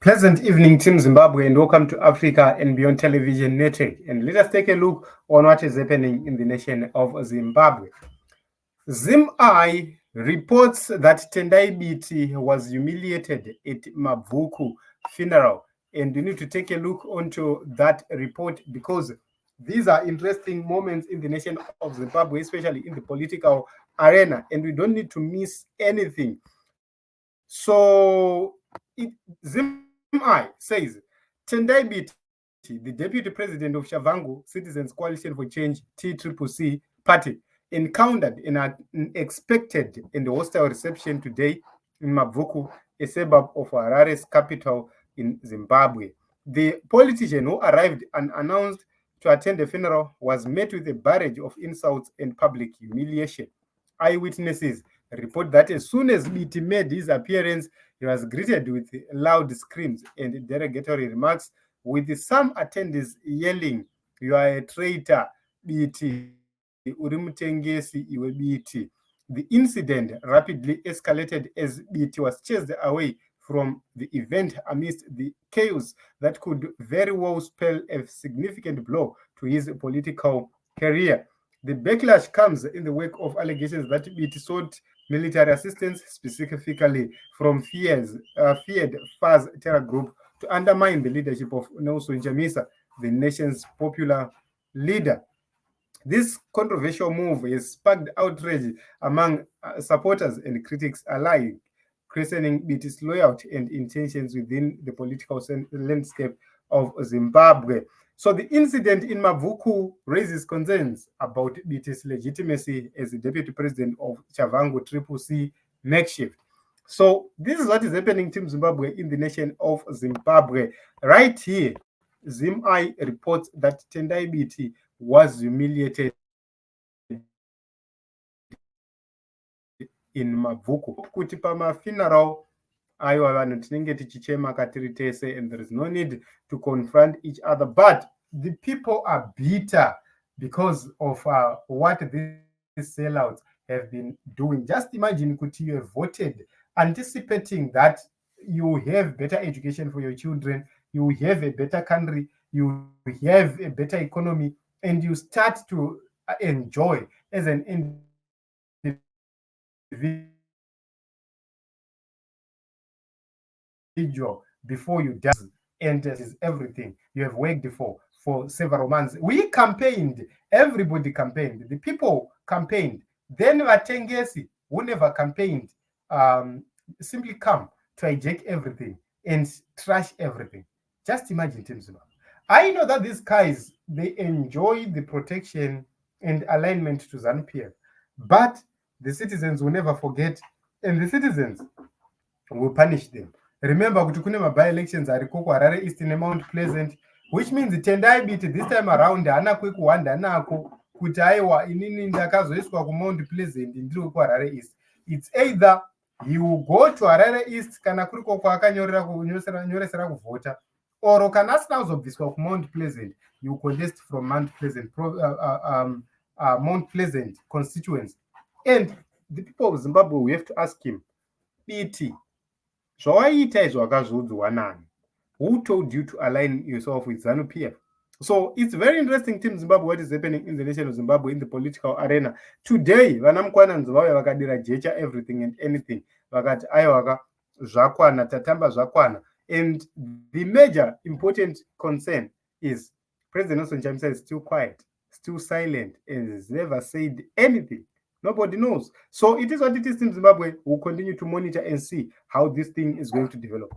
Pleasant evening, Team Zimbabwe, and welcome to Africa and Beyond Television Network. And let us take a look on what is happening in the nation of Zimbabwe. ZimEye reports that Tendai Biti was humiliated at Mabvuku funeral. And you need to take a look onto that report because these are interesting moments in the nation of Zimbabwe, especially in the political arena, and we don't need to miss anything. So ZimEye says Tendai Biti, the deputy president of Shavangu Citizens Coalition for Change TCCC party, encountered an unexpected and hostile reception today in Mabvuku, a suburb of Harare's capital in Zimbabwe. The politician who arrived unannounced to attend the funeral was met with a barrage of insults and public humiliation. Eyewitnesses report that as soon as Biti made his appearance, he was greeted with loud screams and derogatory remarks, with some attendees yelling, "You are a traitor, Biti. Urimutengesi iwe Biti." The incident rapidly escalated as Biti was chased away from the event amidst the chaos that could very well spell a significant blow to his political career. The backlash comes in the wake of allegations that Biti sought military assistance, specifically from feared FARS terror group, to undermine the leadership of Nelson Chamisa, the nation's popular leader. This controversial move has sparked outrage among supporters and critics alike, questioning Biti's loyalty and intentions within the political landscape of Zimbabwe. So the incident in Mabvuku raises concerns about Biti's legitimacy as the deputy president of Shavangu CCC makeshift. So this is what is happening to Zimbabwe in the nation of Zimbabwe. Right here, ZimEye reports that Tendai Biti was humiliated in Mabvuku. Kuti pama funeral aiwa vanhu tinenge tichichema katiri tese, and there is no need to confront each other, but the people are bitter because of what these sellouts have been doing. Just imagine kuti you have voted anticipating that you have better education for your children, you have a better country, you have a better economy, and you start to enjoy as an individual before you die, and it is everything you have worked for several months. We campaigned, everybody campaigned, the people campaigned. Then Vatengesi, who never campaigned, simply come to hijack everything and trash everything. Just imagine, Team Zimbabwe. I know that these guys, they enjoy the protection and alignment to ZANU-PF, but the citizens will never forget, and the citizens will punish them. Remember kuti kune by-elections ariko kuHarare East neMount Pleasant, which means Tendai Biti this time around haana kwekuhwanda nako kuti aiwa inini ndakazoiswa kuMount Pleasant ndiri kuHarare East. It's either you go to Harare East kana kuriko kwakanyoresera kuvhota, or kana asina kuzobviswa kuMount Pleasant, you contest from Mount Pleasant constituency. And the people of Zimbabwe, we have to ask him, Biti, zvawaiita izvo wakazodzwa nani? Who told you to align yourself with ZANU-PF? So it's very interesting, Team Zimbabwe, what is happening in the nation of Zimbabwe in the political arena. Today, vanamukwana Zimbabwe vakadira jecha everything and anything. Vakati aiwa zvakwana, tatamba zvakwana. And the major important concern is President Nelson Chamisa is still quiet, still silent, and has never said anything. Nobody knows. So it is what it is in Zimbabwe. We'll continue to monitor and see how this thing is going to develop.